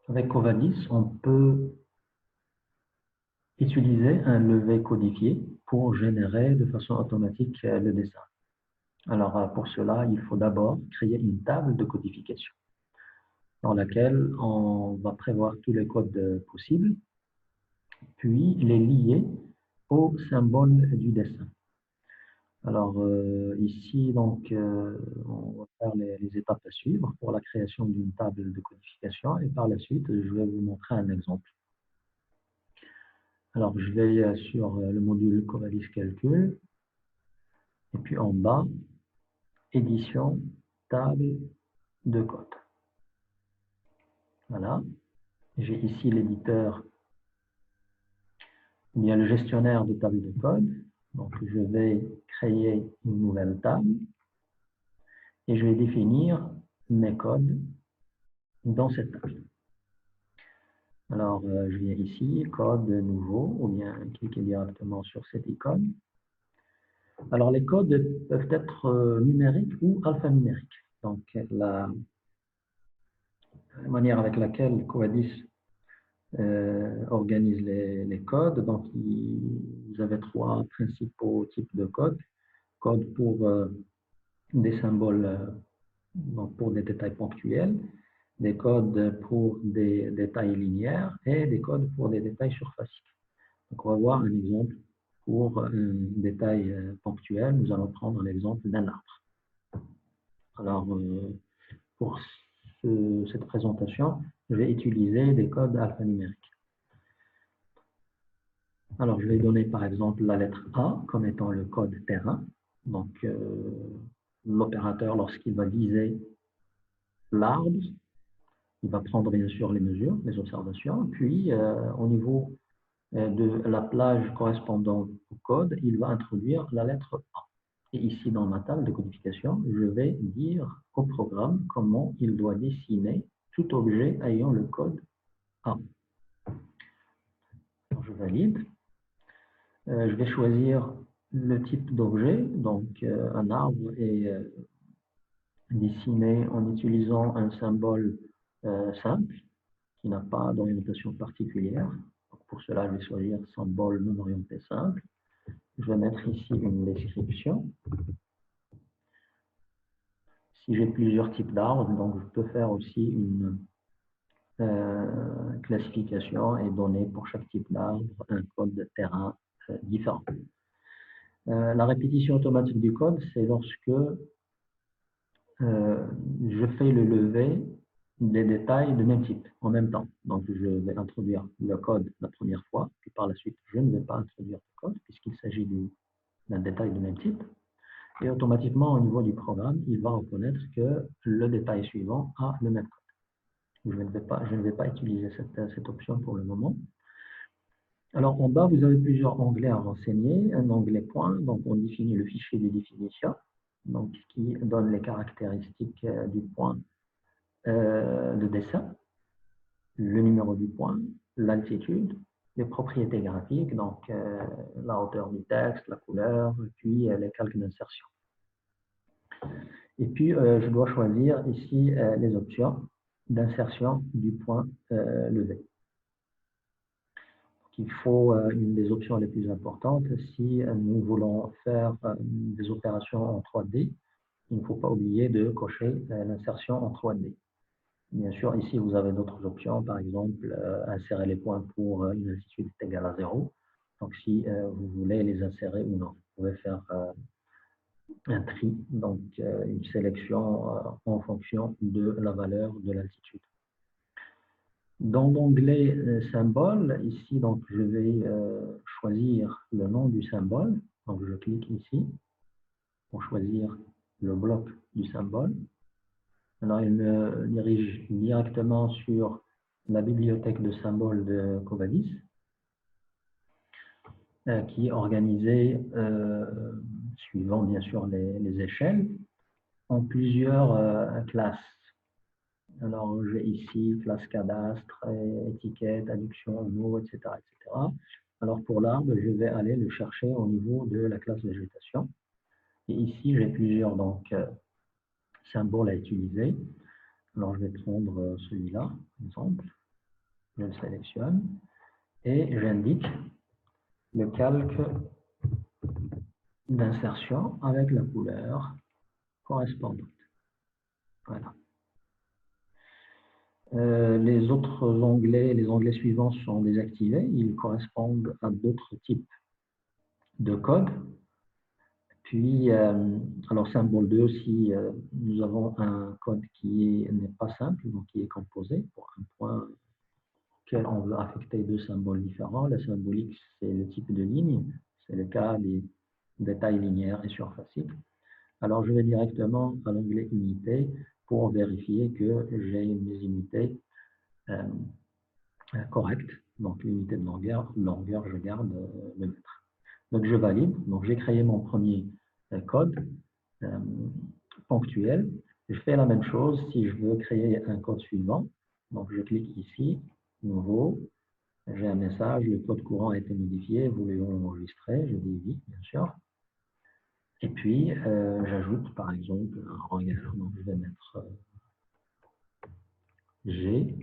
Avec Covadis, on peut utiliser un levé codifié pour générer de façon automatique le dessin. Alors, pour cela, il faut d'abord créer une table de codification dans laquelle on va prévoir tous les codes possibles, puis les lier au symbole du dessin. Alors, ici, donc, on va faire les étapes à suivre pour la création d'une table de codification et par la suite, je vais vous montrer un exemple. Alors, je vais sur le module Covadis Calcul et puis en bas, édition, table de code. Voilà. J'ai ici l'éditeur, bien le gestionnaire de table de code. Donc, je vais créer une nouvelle table et je vais définir mes codes dans cette table. Alors, je viens ici, code nouveau, ou bien cliquer directement sur cette icône. Alors, les codes peuvent être numériques ou alphanumériques. Donc, la manière avec laquelle Covadis organise les codes, donc vous avez trois principaux types de codes. Code pour des symboles, donc pour des détails ponctuels, des codes pour des détails linéaires et des codes pour des détails surfaciques. Donc, on va voir un exemple pour un détail ponctuel. Nous allons prendre l'exemple d'un arbre. Alors, pour cette présentation, je vais utiliser des codes alphanumériques. Alors, je vais donner par exemple la lettre A comme étant le code terrain. Donc, l'opérateur, lorsqu'il va viser l'arbre, il va prendre bien sûr les mesures, les observations, puis au niveau de la plage correspondant au code, il va introduire la lettre A. Et ici, dans ma table de codification, je vais dire au programme comment il doit dessiner tout objet ayant le code A. Alors, je valide. Je vais choisir le type d'objet, donc un arbre est dessiné en utilisant un symbole simple qui n'a pas d'orientation particulière. Donc, pour cela, je vais choisir symbole non orienté simple. Je vais mettre ici une description. Si j'ai plusieurs types d'arbres, donc je peux faire aussi une classification et donner pour chaque type d'arbre un code de terrain différent. La répétition automatique du code, c'est lorsque je fais le levé des détails de même type en même temps. Donc, je vais introduire le code la première fois, puis par la suite, je ne vais pas introduire le code puisqu'il s'agit d'un détail de même type. Et automatiquement, au niveau du programme, il va reconnaître que le détail suivant a le même code. Je ne vais pas utiliser cette option pour le moment. Alors, en bas, vous avez plusieurs onglets à renseigner. Un onglet point, donc on définit le fichier de définition, donc qui donne les caractéristiques du point de dessin, le numéro du point, l'altitude, les propriétés graphiques, donc la hauteur du texte, la couleur, puis les calques d'insertion. Et puis, je dois choisir ici les options d'insertion du point levé. Il faut une des options les plus importantes si nous voulons faire des opérations en 3D. Il ne faut pas oublier de cocher l'insertion en 3D. Bien sûr, ici, vous avez d'autres options, par exemple, insérer les points pour une altitude égale à 0. Donc, si vous voulez les insérer ou non, vous pouvez faire un tri, donc une sélection en fonction de la valeur de l'altitude. Dans l'onglet symbole, ici, donc, je vais choisir le nom du symbole. Donc, je clique ici pour choisir le bloc du symbole. Alors, il me dirige directement sur la bibliothèque de symboles de Covadis, qui est organisée suivant bien sûr les échelles en plusieurs classes. Alors, j'ai ici classe cadastre, étiquette, adduction, mot, etc., etc. Alors, pour l'arbre, je vais aller le chercher au niveau de la classe végétation. Et ici, j'ai plusieurs symboles à utiliser. Alors, je vais prendre celui-là, par exemple. je le sélectionne et j'indique le calque d'insertion avec la couleur correspondante. Voilà. Les autres onglets, les onglets suivants sont désactivés. Ils correspondent à d'autres types de codes. Puis, alors symbole 2 aussi, nous avons un code qui n'est pas simple, donc qui est composé pour un point auquel on veut affecter deux symboles différents. La symbole X, c'est le type de ligne, c'est le cas des détails linéaires et surfaciques. Alors, je vais directement à l'onglet Unité pour vérifier que j'ai mes unités correctes. Donc, l'unité de longueur, je garde le mètre. Donc, je valide. Donc, j'ai créé mon premier code ponctuel. Je fais la même chose si je veux créer un code suivant. Donc, je clique ici, Nouveau. J'ai un message, le code courant a été modifié, voulez-vous l'enregistrer? Je dis oui, bien sûr. Et puis, j'ajoute par exemple un regard. Donc, je vais mettre G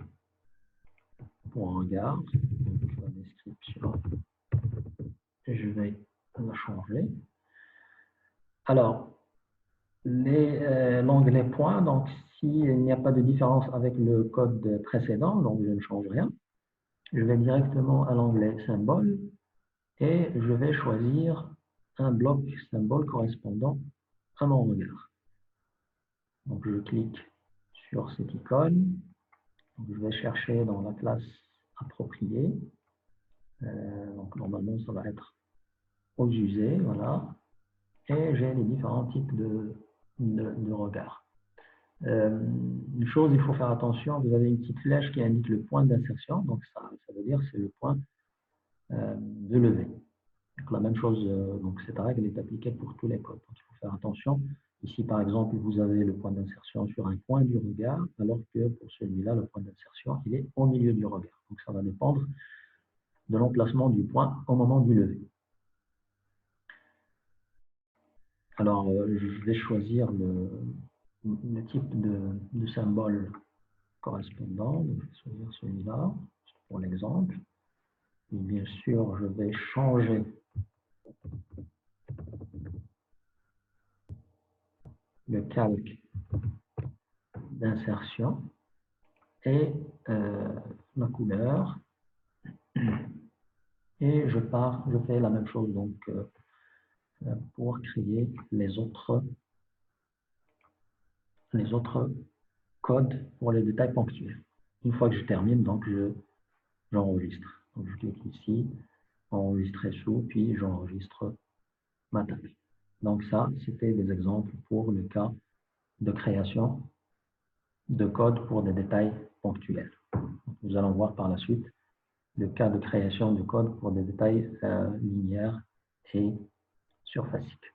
pour regard. Donc, la description, je vais la changer. Alors, l'onglet point, donc s'il n'y a pas de différence avec le code précédent, donc je ne change rien, je vais directement à l'onglet symbole et je vais choisir un bloc symbole correspondant à mon regard. Donc je clique sur cette icône, donc, je vais chercher dans la classe appropriée, donc normalement ça va être aux usés, voilà, et j'ai les différents types de regards. Une chose, il faut faire attention, vous avez une petite flèche qui indique le point d'insertion, donc ça veut dire c'est le point de levée. Donc la même chose, donc cette règle est appliquée pour tous les codes. Donc il faut faire attention. Ici, par exemple, vous avez le point d'insertion sur un point du regard, alors que pour celui-là, le point d'insertion, il est au milieu du regard. Donc ça va dépendre de l'emplacement du point au moment du lever. Alors, je vais choisir le type de symbole correspondant. Donc, je vais choisir celui-là, pour l'exemple. Et bien sûr, je vais changer le calque d'insertion et la couleur. Et je fais la même chose donc pour créer les autres codes pour les détails ponctuels. Une fois que je termine, donc j'enregistre. Donc je clique ici, enregistrer sous, puis j'enregistre ma table. Donc ça, c'était des exemples pour le cas de création de code pour des détails ponctuels. Nous allons voir par la suite le cas de création de code pour des détails linéaires et surfaciques.